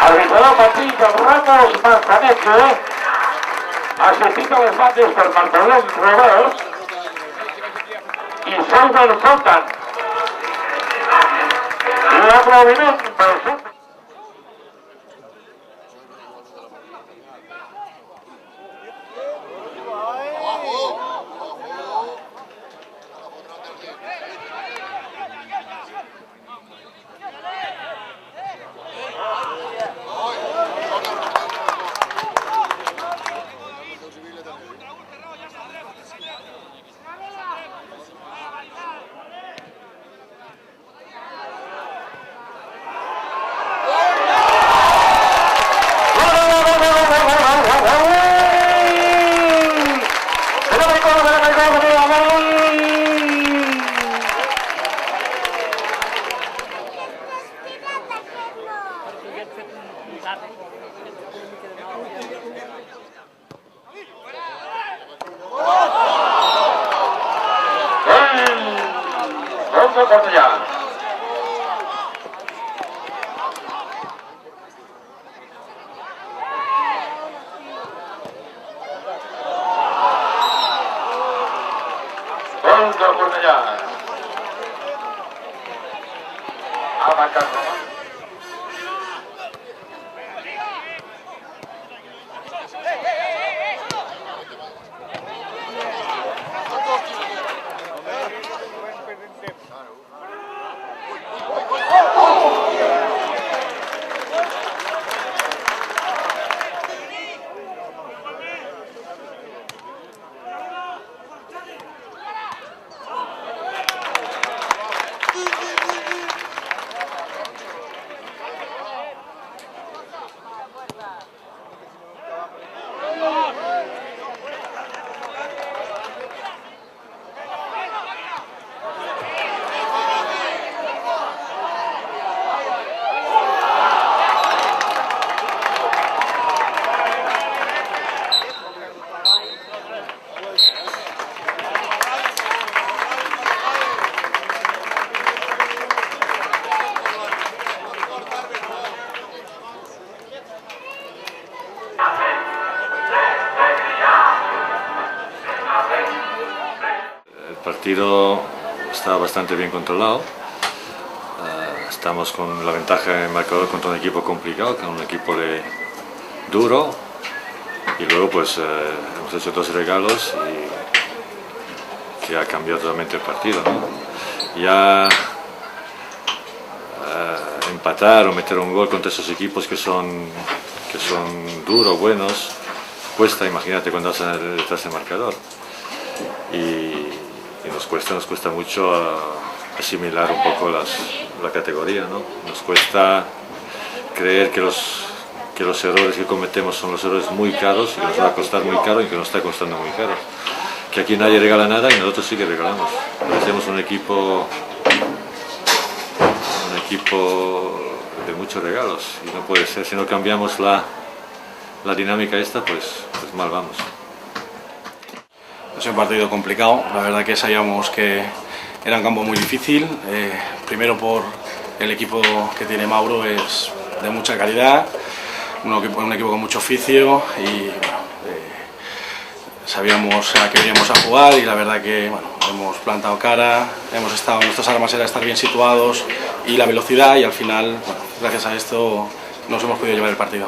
Arbitrador Martín Ramos Manzaneque, asistido a los mandos por Marcolón Robert y Sauber Fontan. La Provident presenta. Cuando ya. Cuando ya. A marcar. El partido está bastante bien controlado. Estamos con la ventaja en el marcador contra un equipo complicado, con un equipo duro, y luego pues hemos hecho 2 regalos y que ha cambiado totalmente el partido, ¿no? Ya empatar o meter un gol contra esos equipos que son duros, buenos, cuesta. Imagínate cuando estás detrás del marcador. Y nos cuesta mucho asimilar un poco la categoría, ¿no? Nos cuesta creer que los errores que cometemos son los errores muy caros y que nos va a costar muy caro y que nos está costando muy caro. Que aquí nadie regala nada y nosotros sí que regalamos. Hacemos un equipo de muchos regalos y no puede ser. Si no cambiamos la dinámica esta, pues mal vamos. Es un partido complicado, la verdad que sabíamos que era un campo muy difícil, primero por el equipo que tiene Mauro, es de mucha calidad, un equipo con mucho oficio y sabíamos a qué veníamos a jugar y la verdad que hemos plantado cara, nuestras armas era estar bien situados y la velocidad y al final, gracias a esto nos hemos podido llevar el partido.